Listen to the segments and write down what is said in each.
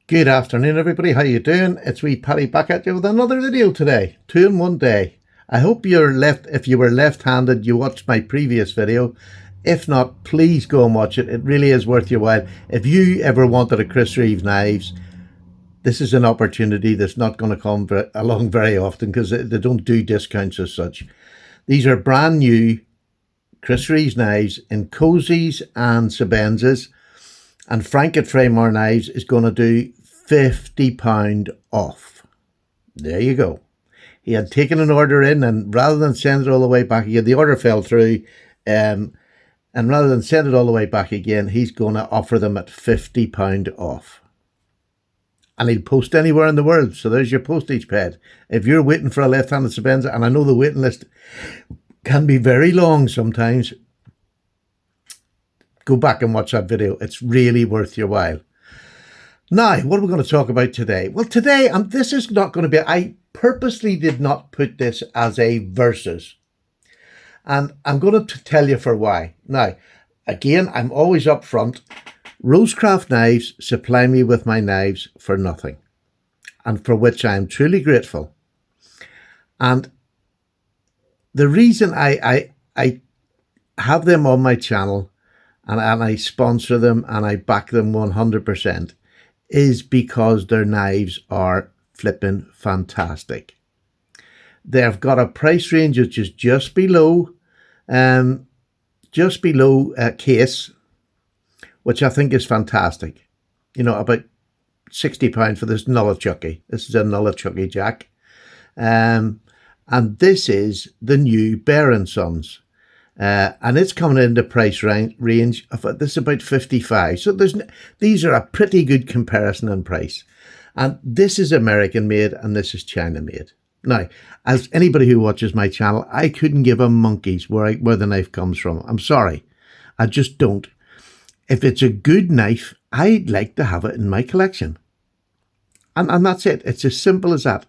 Good afternoon, everybody. How you doing? It's wee Paddy back at you with another video today. 2 in 1 day. I hope if you were left-handed, you watched my previous video. If not, please go and watch it. It really is worth your while. If you ever wanted a Chris Reeve knives, this is an opportunity that's not going to come along very often because they don't do discounts as such. These are brand new Chris Reeves knives in cozies and sebenzas. And Frank at Fraymore Knives is going to do £50 off. There you go. He had taken an order in, and rather than send it all the way back again, the order fell through. And rather than send it all the way back again, he's going to offer them at £50 off. And he'll post anywhere in the world. So there's your postage paid. If you're waiting for a left-handed Sebenza, and I know the waiting list can be very long sometimes, go back and watch that video. It's really worth your while. Now, what are we going to talk about today? Well, today, and this is not going to be, I purposely did not put this as a versus. And I'm going to tell you for why. Now, again, I'm always upfront. Rosecraft Knives supply me with my knives for nothing, and for which I am truly grateful. And the reason I have them on my channel and I sponsor them and I back them 100% is because their knives are flipping fantastic. They've got a price range which is just below case, which I think is fantastic. You know, about £60 for this Nullichucky. This is a Nullichucky Jack. And this is the new Bear Sons. And it's coming in the price range of this is about 55. So these are a pretty good comparison in price. And this is American made and this is China made. Now, as anybody who watches my channel, I couldn't give a monkey's where the knife comes from. I'm sorry. I just don't. If it's a good knife, I'd like to have it in my collection. And that's it. It's as simple as that.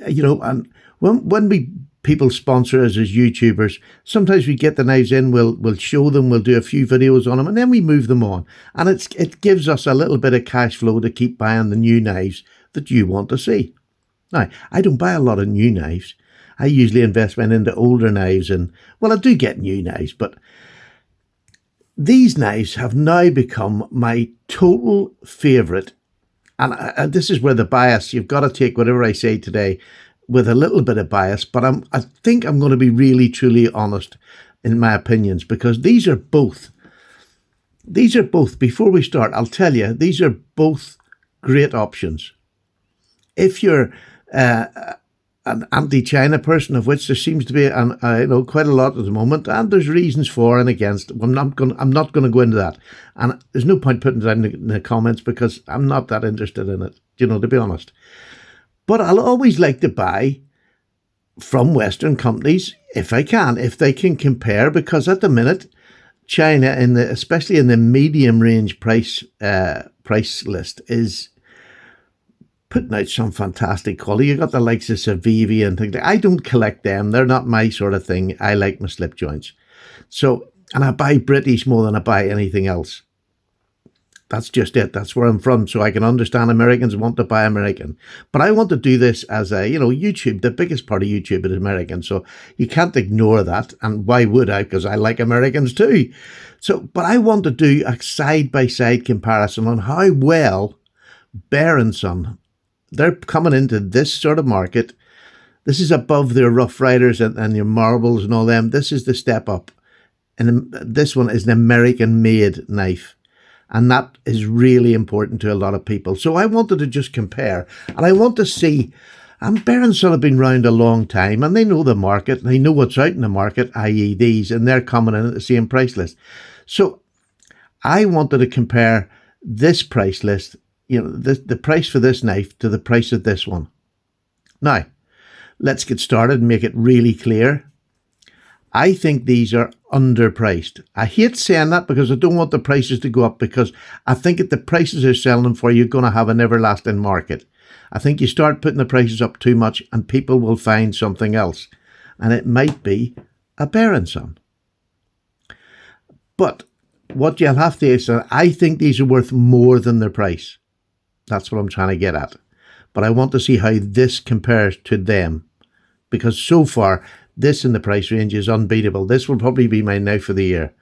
You know, and when people sponsor us as YouTubers, sometimes we get the knives in, we'll show them, we'll do a few videos on them, and then we move them on. And it gives us a little bit of cash flow to keep buying the new knives that you want to see. Now, I don't buy a lot of new knives. I usually invest into older knives, and, well, I do get new knives, but these knives have now become my total favourite. And this is where the bias, you've got to take whatever I say today with a little bit of bias, but I think I'm going to be really, truly honest in my opinions, because these are both, before we start, I'll tell you, these are both great options. If you're an anti-China person, of which there seems to be quite a lot at the moment, and there's reasons for and against. I'm not going to go into that, and there's no point putting it in the comments because I'm not that interested in it, to be honest. But I'll always like to buy from Western companies if I can, if they can compare, because at the minute, China, especially in the medium range price list, is putting out some fantastic quality. You got the likes of Civivi and things like that. I don't collect them. They're not my sort of thing. I like my slip joints. So, and I buy British more than I buy anything else. That's just it. That's where I'm from. So I can understand Americans want to buy American. But I want to do this as YouTube. The biggest part of YouTube is American. So you can't ignore that. And why would I? Because I like Americans too. So, but I want to do a side-by-side comparison on how well Bear Son, they're coming into this sort of market. This is above their Rough Riders and your Marbles and all them. This is the step up. And this one is an American-made knife. And that is really important to a lot of people. So I wanted to just compare. And I want to see, and Bear Son have been around a long time, and they know the market, and they know what's out in the market, i.e. these, and they're coming in at the same price list. So I wanted to compare this price list, the price for this knife to the price of this one. Now, let's get started and make it really clear. I think these are underpriced. I hate saying that because I don't want the prices to go up, because I think at the prices they're selling them for, you're going to have an everlasting market. I think you start putting the prices up too much and people will find something else. And it might be a Bear Son. But what you'll have to is, I think these are worth more than their price. That's what I'm trying to get at. But I want to see how this compares to them, because so far, this in the price range is unbeatable. This will probably be my knife of the year.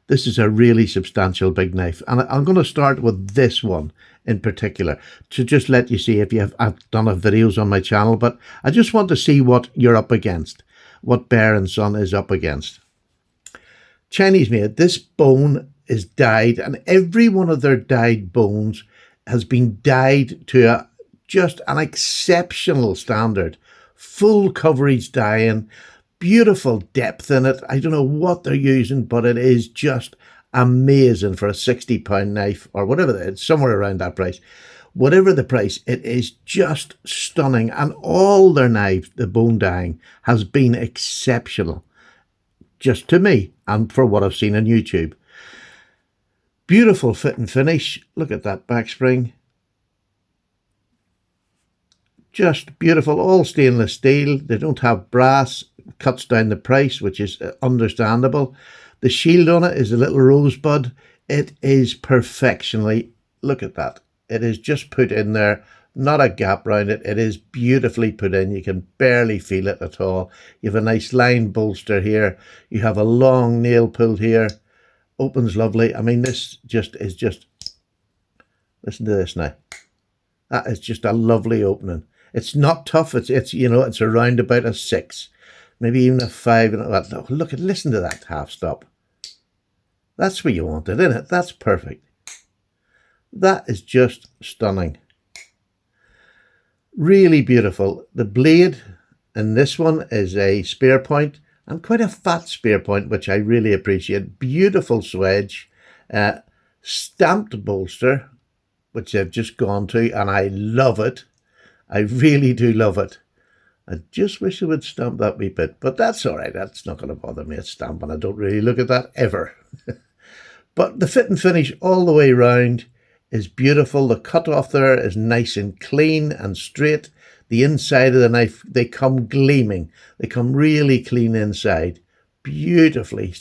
This is a really substantial big knife. And I'm going to start with this one in particular to just let you see if you have, I've done videos on my channel, but I just want to see what you're up against, what Bear and Son is up against. Chinese made. This bone is dyed, and every one of their dyed bones has been dyed to just an exceptional standard. Full coverage dyeing, beautiful depth in it. I don't know what they're using, but it is just amazing for a £60 knife or whatever. It's somewhere around that price. Whatever the price, it is just stunning. And all their knives, the bone dyeing, has been exceptional. Just to me and for what I've seen on YouTube. Beautiful fit and finish. Look at that back spring. Just beautiful, all stainless steel. They don't have brass, cuts down the price, which is understandable. The shield on it is a little rosebud. It is perfectionly, look at that. It is just put in there, not a gap around it. It is beautifully put in. You can barely feel it at all. You have a nice line bolster here. You have a long nail pulled here. Opens lovely. I mean, this just is just, listen to this now. That is just a lovely opening. It's not tough. It's you know, it's around about a 6, maybe even a 5. Look at, listen to that half stop. That's what you wanted, isn't it? That's perfect. That is just stunning. Really beautiful. The blade in this one is a spear point, and quite a fat spear point, which I really appreciate. Beautiful swedge, stamped bolster, which I've just gone to, and I love it. I really do love it. I just wish I would stamp that wee bit, but that's all right. That's not going to bother me. It's stamping. I don't really look at that ever. But the fit and finish all the way around is beautiful. The cut off there is nice and clean and straight. The inside of the knife, they come gleaming. They come really clean inside. Beautifully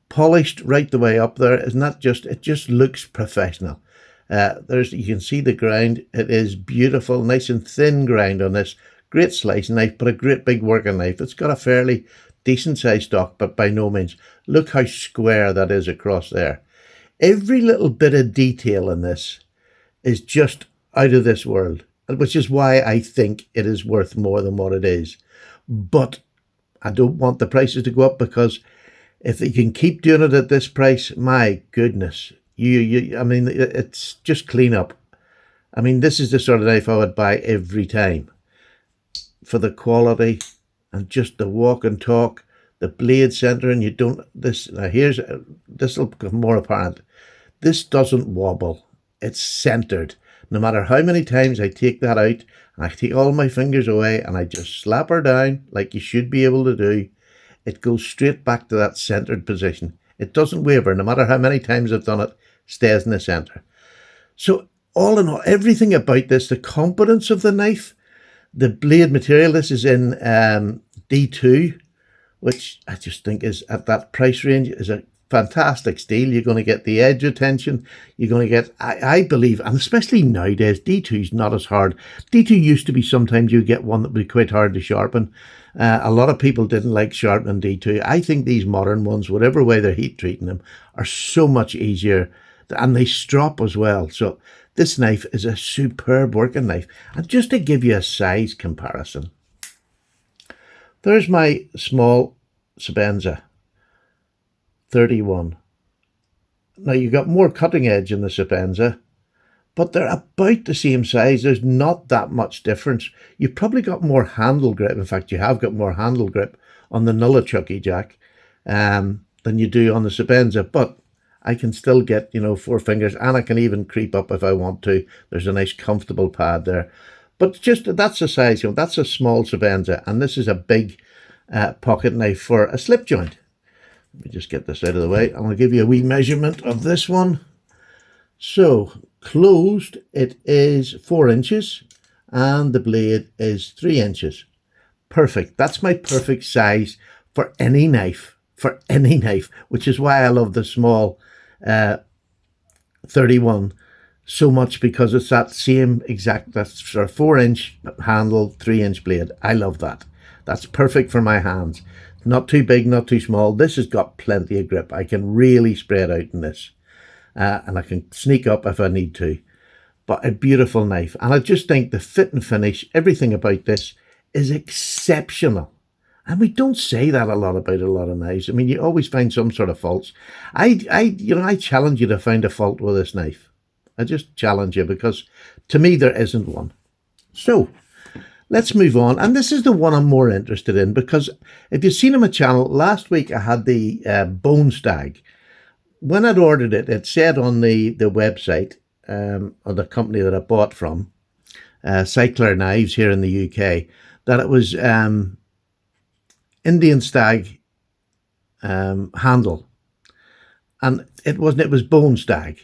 polished right the way up there. Isn't that just, it just looks professional. You can see the grind. It is beautiful, nice and thin grind on this. Great slicing knife, but a great big working knife. It's got a fairly decent sized stock, but by no means. Look how square that is across there. Every little bit of detail in this is just out of this world, which is why I think it is worth more than what it is. But I don't want the prices to go up, because if they can keep doing it at this price, my goodness. I mean, it's just clean up. I mean, this is the sort of knife I would buy every time for the quality and just the walk and talk, the blade center, and you don't, this, now here's, this will become more apparent. This doesn't wobble. It's centered. No matter how many times I take that out, and I take all my fingers away and I just slap her down like you should be able to do, it goes straight back to that centered position. It doesn't waver. No matter how many times I've done it, stays in the center. So all in all, everything about this, the competence of the knife, the blade material, this is in D2, which I just think is at that price range is a fantastic steel. You're going to get the edge retention. You're going to get, I believe, and especially nowadays, D2 is not as hard. D2 used to be, sometimes you get one that would be quite hard to sharpen. A lot of people didn't like sharpening D2. I think these modern ones, whatever way they're heat treating them, are so much easier, and they strop as well. So this knife is a superb working knife. And just to give you a size comparison, there's my small Sabenza 31. Now you've got more cutting edge in the Sabenza, but they're about the same size. There's not that much difference. You've probably got more handle grip. In fact, you have got more handle grip on the Nullichucky Jack than you do on the Sabenza, but I can still get, 4 fingers, and I can even creep up if I want to. There's a nice comfortable pad there. But just, that's a size, that's a small Sabenza, and this is a big pocket knife for a slip joint. Let me just get this out of the way. I'm going to give you a wee measurement of this one. So, closed, it is 4 inches, and the blade is 3 inches. Perfect. That's my perfect size for any knife, which is why I love the small 31 so much because it's that same exact, that sort of 4-inch handle, 3-inch blade. I love that. That's perfect for my hands. Not too big, not too small. This has got plenty of grip. I can really spread out in this. And I can sneak up if I need to. But a beautiful knife. And I just think the fit and finish, everything about this is exceptional. And we don't say that a lot about a lot of knives. I mean, you always find some sort of faults. I challenge you to find a fault with this knife. I just challenge you, because to me there isn't one. So let's move on. And this is the one I'm more interested in, because if you've seen on my channel, last week I had the bone stag. When I'd ordered it, it said on the website, or the company that I bought from, Cycler Knives here in the UK, that it was Indian stag handle. And it wasn't, it was bone stag.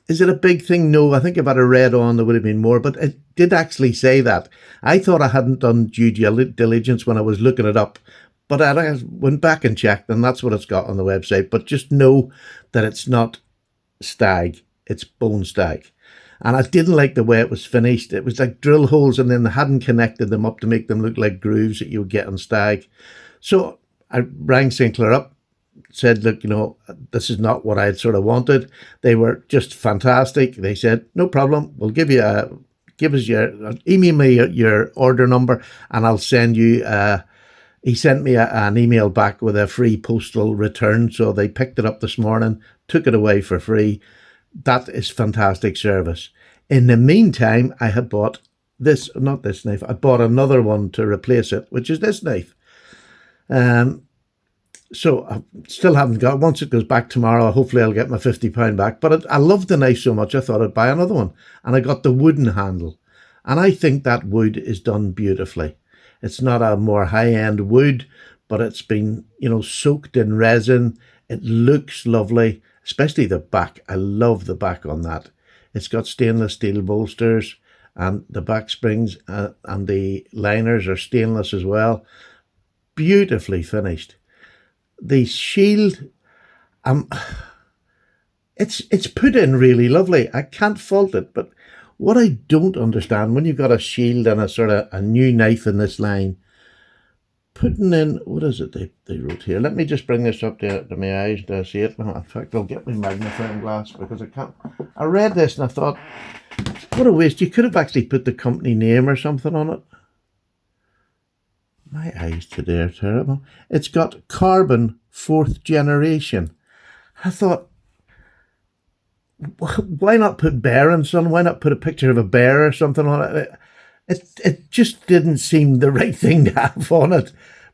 Is it a big thing? No, I think if I'd have read on, there would have been more, but it did actually say that. I thought I hadn't done due diligence when I was looking it up, but I went back and checked, and that's what it's got on the website. But just know that it's not stag, it's bone stag. And I didn't like the way it was finished. It was like drill holes, and then they hadn't connected them up to make them look like grooves that you would get on stag. So I rang Sinclair up, said, look, you know, this is not what I had sort of wanted. They were just fantastic. They said, no problem, we'll give you email me your order number, and I'll send you, he sent me an email back with a free postal return. So they picked it up this morning, took it away for free. That is fantastic service. In the meantime, I had bought this, not this knife, I bought another one to replace it, which is this knife. So I still haven't got, once it goes back tomorrow, hopefully I'll get my £50 back. But I loved the knife so much, I thought I'd buy another one. And I got the wooden handle. And I think that wood is done beautifully. It's not a more high-end wood, but it's been, you know, soaked in resin. It looks lovely, especially the back. I love the back on that. It's got stainless steel bolsters, and the back springs and the liners are stainless as well. Beautifully finished. The shield, it's put in really lovely. I can't fault it. But what I don't understand, when you've got a shield and a sort of a new knife in this line, putting in, what is it they wrote here? Let me just bring this up to my eyes to see it. In fact, I'll get my magnifying glass, because I can't. I read this and I thought, what a waste. You could have actually put the company name or something on it. My eyes today are terrible. It's got carbon 4th generation. I thought, why not put Bear Son? Why not put a picture of a bear or something on it? It just didn't seem the right thing to have on it.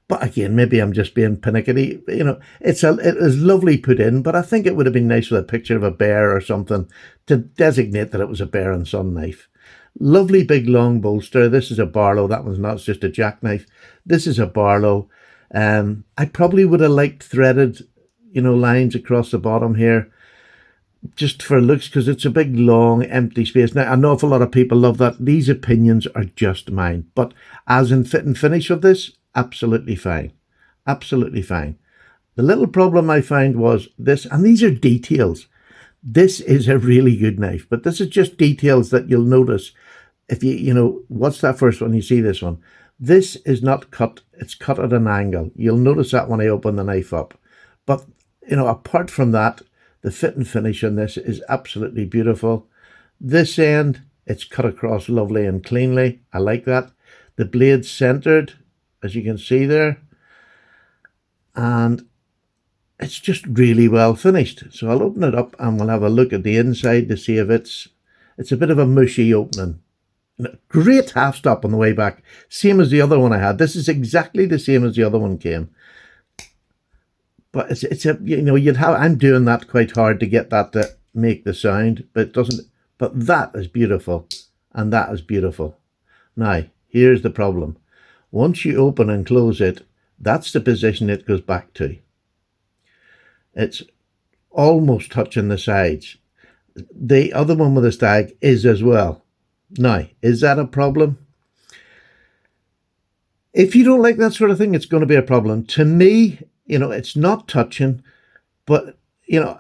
But again, maybe I'm just being pernickety. You know, it is lovely put in, but I think it would have been nice with a picture of a bear or something to designate that it was a Bear Son knife. Lovely big long bolster. This is a Barlow. That one's not, it's just a jackknife. This is a Barlow. I probably would have liked threaded, you know, lines across the bottom here, just for looks, because it's a big long empty space. Now, I know if a lot of people love that. These opinions are just mine. But as in fit and finish of this, absolutely fine. Absolutely fine. The little problem I found was this, and these are details. This is a really good knife, but this is just details that you'll notice. If you know, what's that first one? You see this one. This is not cut. It's cut at an angle. You'll notice that when I open the knife up. But, you know, apart from that, the fit and finish on this is absolutely beautiful. This end, it's cut across lovely and cleanly. I like that. The blade's centered, as you can see there. And it's just really well finished. So I'll open it up and we'll have a look at the inside to see if it's a bit of a mushy opening. Great half stop on the way back. Same as the other one I had. This is exactly the same as the other one came. But it's a, you know, I'm doing that quite hard to get that to make the sound, but it doesn't. But that is beautiful, and that is beautiful. Now, here's the problem. Once you open and close it, that's the position it goes back to. It's almost touching the sides. The other one with the stag is as well. Now, is that a problem? If you don't like that sort of thing, it's going to be a problem. To me, you know, it's not touching, but you know,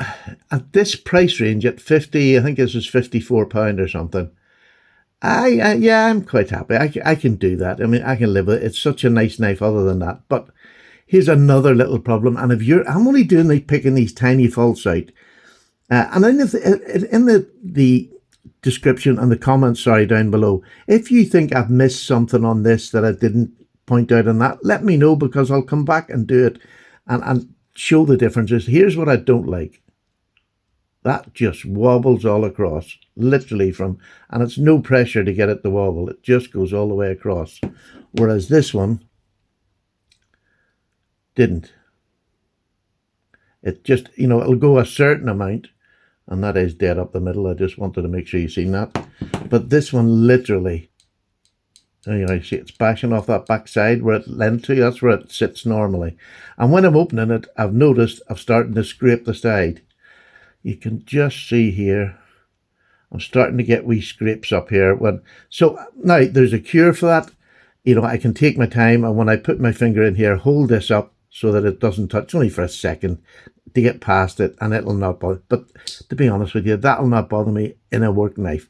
at this price range at 50, I think this was £54 or something. Yeah, I'm quite happy. I can do that. I mean, I can live with it. It's such a nice knife other than that. But here's another little problem. And I'm only doing like picking these tiny faults out. And in the description and the comments, sorry, down below, if you think I've missed something on this that I didn't point out on that, let me know, because I'll come back and do it and show the differences. Here's what I don't like. That just wobbles all across, literally and it's no pressure to get it to wobble. It just goes all the way across. Whereas this one didn't. It just, it'll go a certain amount, and that is dead up the middle. I just wanted to make sure you've seen that. But this one literally, see it's bashing off that back side where it lent to. That's where it sits normally. And when I'm opening it, I've noticed I'm starting to scrape the side. You can just see here, I'm starting to get wee scrapes up here. So now there's a cure for that. I can take my time, and when I put my finger in here, hold this up so that it doesn't touch, only for a second, to get past it, and it'll not bother. But to be honest with you, that'll not bother me in a work knife.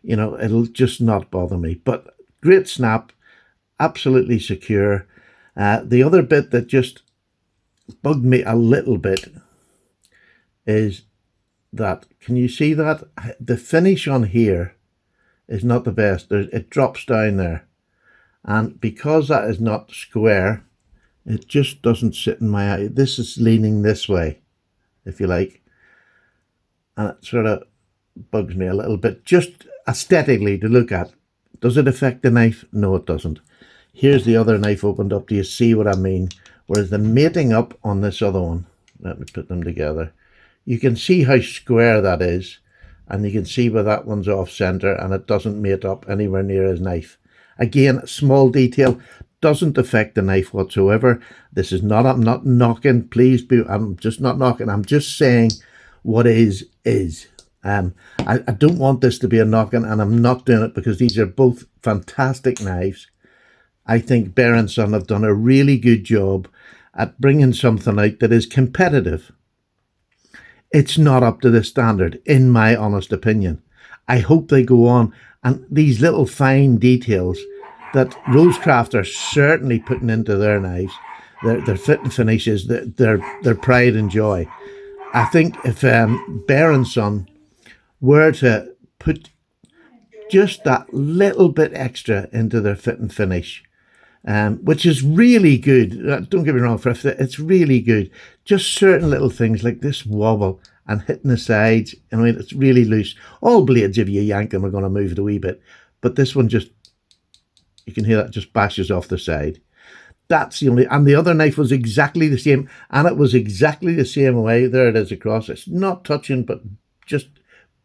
It'll just not bother me. But great snap, absolutely secure. The other bit that just bugged me a little bit is that, can you see that? The finish on here is not the best. It drops down there. And because that is not square, it just doesn't sit in my eye. This is leaning this way, if you like. And it sort of bugs me a little bit, just aesthetically to look at. Does it affect the knife? No, it doesn't. Here's the other knife opened up. Do you see what I mean? Whereas the mating up on this other one, let me put them together. You can see how square that is, and you can see where that one's off center, and it doesn't mate up anywhere near his knife. Again, small detail, doesn't affect the knife whatsoever. This is not, I'm not knocking, please be, I'm just not knocking. I'm just saying what is. I don't want this to be a knocking, and I'm not doing it, because these are both fantastic knives. I think Bear & Son have done a really good job at bringing something out that is competitive. It's not up to the standard, in my honest opinion. I hope they go on, and these little fine details that Rosecraft are certainly putting into their knives, their fit and finishes, their pride and joy. I think if Bear & Son were to put just that little bit extra into their fit and finish, which is really good. Don't get me wrong, it's really good. Just certain little things like this wobble and hitting the sides. I mean, it's really loose. All blades, if you yank them, are going to move it a wee bit. But this one just, you can hear that just bashes off the side. That's the only, and the other knife was exactly the same, and it was exactly the same way. There it is across. It's not touching, but just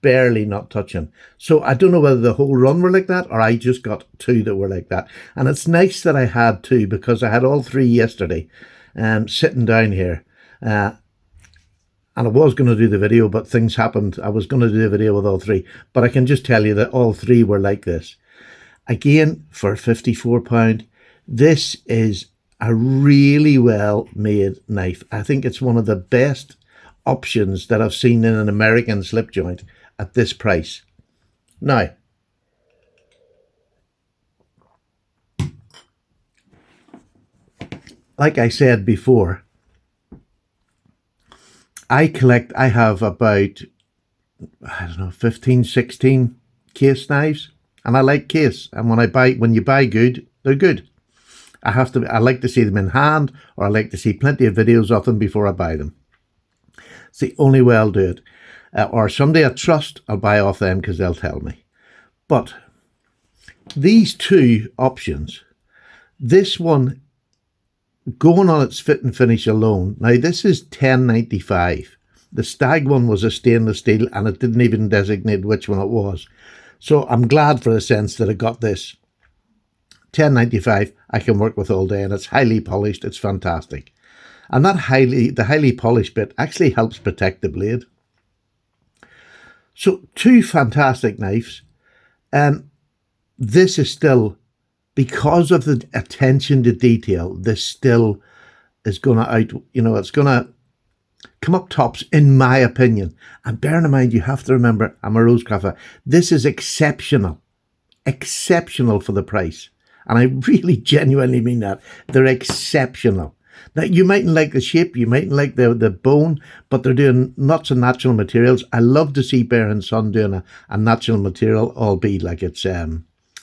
barely not touching. So I don't know whether the whole run were like that, or I just got two that were like that. And it's nice that I had two, because I had all three yesterday, sitting down here. And I was going to do the video, but things happened. I was going to do the video with all three, but I can just tell you that all three were like this. Again, for £54, this is a really well made knife. I think it's one of the best options that I've seen in an American slip joint at this price. Now, like I said before, I have about, 15, 16 case knives, and I like case. And when you buy good, they're good. I like to see them in hand, or I like to see plenty of videos of them before I buy them. It's the only way I'll do it. Or somebody I trust, I'll buy off them, because they'll tell me. But these two options, this one going on its fit and finish alone. Now this is $10.95. The Stag one was a stainless steel, and it didn't even designate which one it was. So I'm glad for the sense that I got this. $10.95 I can work with all day, and it's highly polished. It's fantastic. And the highly polished bit actually helps protect the blade. So two fantastic knives. This is still, because of the attention to detail, this still is going to it's going to come up tops, in my opinion. And bearing in mind, you have to remember, I'm a Rosecraft. This is exceptional. Exceptional for the price. And I really genuinely mean that. They're exceptional. Now, you mightn't like the shape, you mightn't like the bone, but they're doing lots of natural materials. I love to see Bear & Son doing a natural material, albeit like it's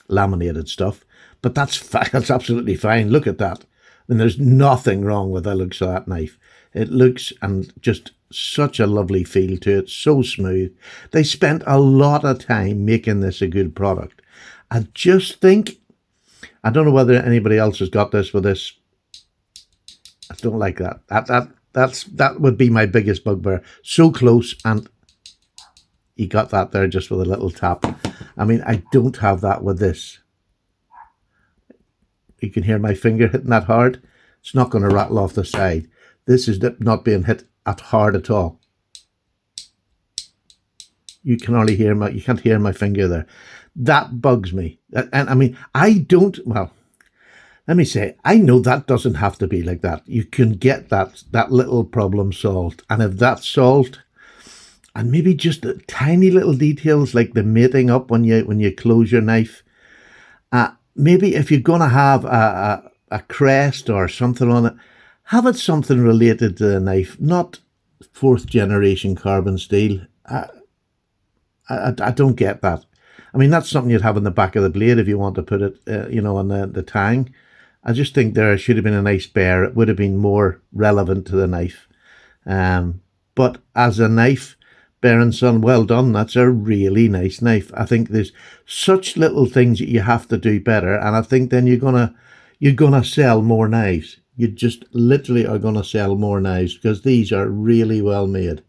laminated stuff. But that's absolutely fine. Look at that. And there's nothing wrong with the looks of that knife. It looks, and just such a lovely feel to it, so smooth. They spent a lot of time making this a good product. I just think, I don't know whether anybody else has got this with this. I don't like that. That would be my biggest bugbear. So close, and you got that there just with a little tap. I mean, I don't have that with this. You can hear my finger hitting that hard. It's not going to rattle off the side. This is not being hit at hard at all. You can only hear you can't hear my finger there. That bugs me. And I mean, well, let me say, I know that doesn't have to be like that. You can get that little problem solved. And if that's solved, and maybe just the tiny little details like the mating up when you close your knife, maybe if you're going to have a crest or something on it, have it something related to the knife, not 4th generation carbon steel. I don't get that. I mean, that's something you'd have in the back of the blade if you want to put it, on the tang. I just think there should have been a nice bear. It would have been more relevant to the knife. But as a knife, Bear & Son, well done. That's a really nice knife. I think there's such little things that you have to do better, and I think then you're gonna sell more knives. You just literally are gonna sell more knives because these are really well made.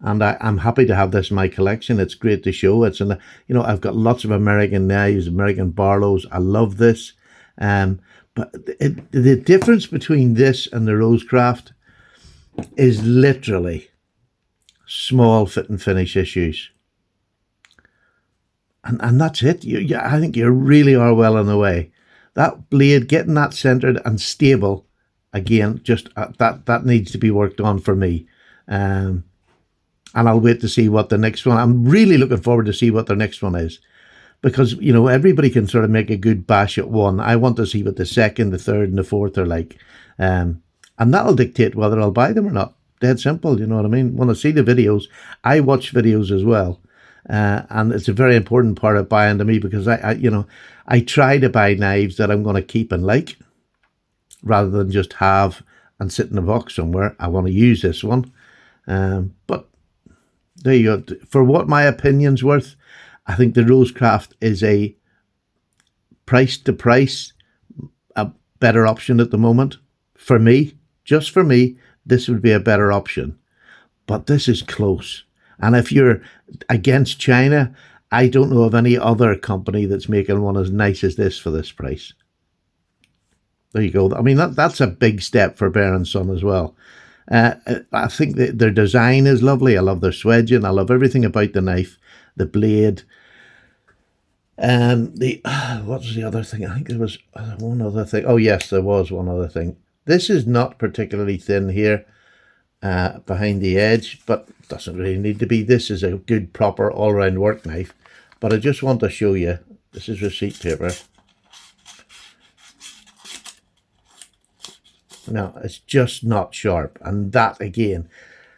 And I'm happy to have this in my collection. It's great to show. I've got lots of American knives, American Barlows. I love this. But the difference between this and the Rosecraft is literally small fit and finish issues. And that's it. I think you really are well on the way. That blade, getting that centered and stable, again, just that needs to be worked on for me. And I'll wait to see what the next one. I'm really looking forward to see what the next one is. Because, everybody can sort of make a good bash at one. I want to see what the second, the third, and the fourth are like. And that'll dictate whether I'll buy them or not. Dead simple, you know what I mean? When I see the videos, I watch videos as well. And it's a very important part of buying to me because I try to buy knives that I'm going to keep and like, rather than just have and sit in a box somewhere. I want to use this one. But there you go. For what my opinion's worth, I think the Rosecraft is a price to price, a better option at the moment. For me, just for me, this would be a better option. But this is close. And if you're against China, I don't know of any other company that's making one as nice as this for this price. There you go. I mean, that's a big step for Bear & Son as well. I think their design is lovely. I love their swedging. I love everything about the knife, the blade. What was the other thing? I think there was one other thing. Oh yes, there was one other thing. This is not particularly thin here behind the edge, but doesn't really need to be. This is a good, proper, all-round work knife. But I just want to show you. This is receipt paper. No, it's just not sharp. And that, again,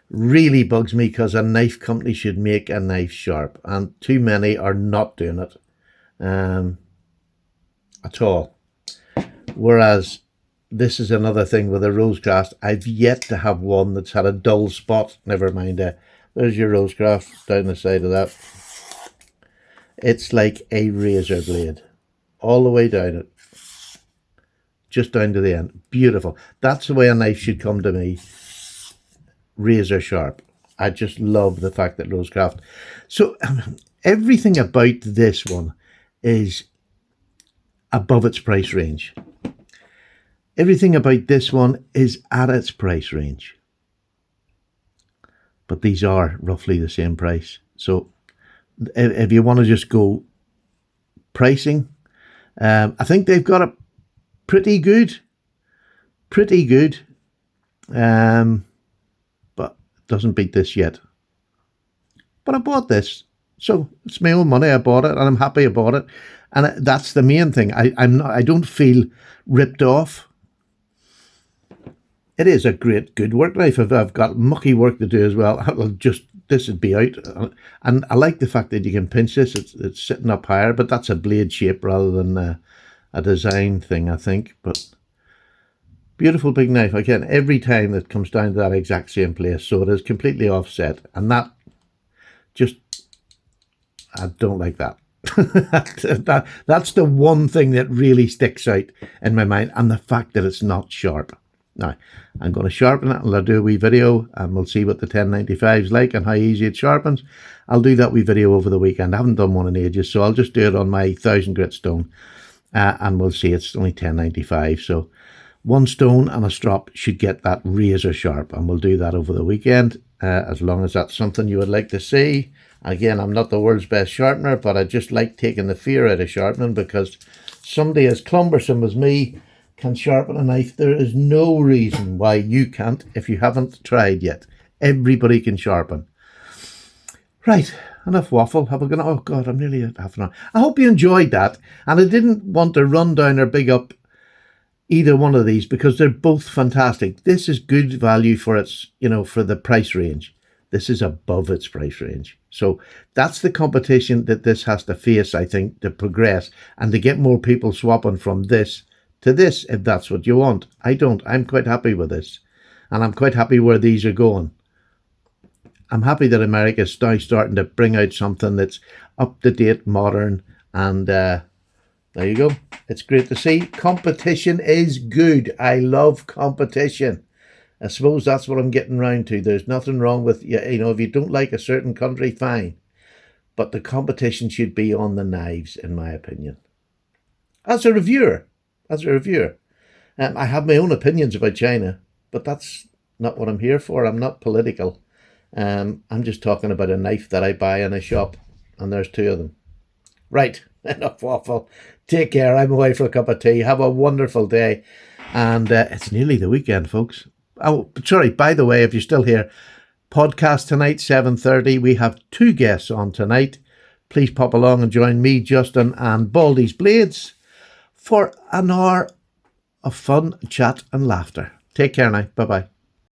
really bugs me because a knife company should make a knife sharp. And too many are not doing it at all. Whereas this is another thing with a Rosecraft. I've yet to have one that's had a dull spot. Never mind. There's your Rosecraft down the side of that. It's like a razor blade. All the way down it. Just down to the end. Beautiful. That's the way a knife should come to me. Razor sharp. I just love the fact that Rosecraft. So everything about this one is above its price range. Everything about this one is at its price range. But these are roughly the same price. So if you want to just go pricing, I think they've got a pretty good. But doesn't beat this yet. But I bought this, so it's my own money. I bought it, and I'm happy I bought it, and that's the main thing. I don't feel ripped off. It is a great, good work knife. I've got mucky work to do as well. This would be out, and I like the fact that you can pinch this. It's sitting up higher, but that's a blade shape rather than a design thing, I think. But beautiful big knife again. Every time it comes down to that exact same place, so it is completely offset, and that just I don't like that. That's the one thing that really sticks out in my mind, and the fact that it's not sharp. Now, I'm going to sharpen it, and I'll do a wee video, and we'll see what the 1095 is like and how easy it sharpens. I'll do that wee video over the weekend. I haven't done one in ages, so I'll just do it on my 1000 grit stone, and we'll see. It's only 1095, so 1 stone and a strop should get that razor sharp, and we'll do that over the weekend, as long as that's something you would like to see. Again, I'm not the world's best sharpener, but I just like taking the fear out of sharpening, because somebody as cumbersome as me can sharpen a knife. There is no reason why you can't if you haven't tried yet. Everybody can sharpen. Right, enough waffle. Oh God, I'm nearly at half an hour. I hope you enjoyed that, and I didn't want to run down or big up either one of these because they're both fantastic. This is good value for its, for the price range. This is above its price range. So that's the competition that this has to face, I think, to progress and to get more people swapping from this to this, if that's what you want. I don't. I'm quite happy with this, and I'm quite happy where these are going. I'm happy that America's now starting to bring out something that's up to date, modern, and there you go. It's great to see. Competition is good. I love competition. I suppose that's what I'm getting round to. There's nothing wrong with, if you don't like a certain country, fine. But the competition should be on the knives, in my opinion. As a reviewer, I have my own opinions about China, but that's not what I'm here for. I'm not political. I'm just talking about a knife that I buy in a shop, and there's 2 of them. Right, enough waffle. Take care. I'm away for a cup of tea. Have a wonderful day. And it's nearly the weekend, folks. Oh, sorry, by the way, if you're still here, podcast tonight, 7:30. We have 2 guests on tonight. Please pop along and join me, Justin, and Baldy's Blades for an hour of fun, chat, and laughter. Take care now. Bye-bye.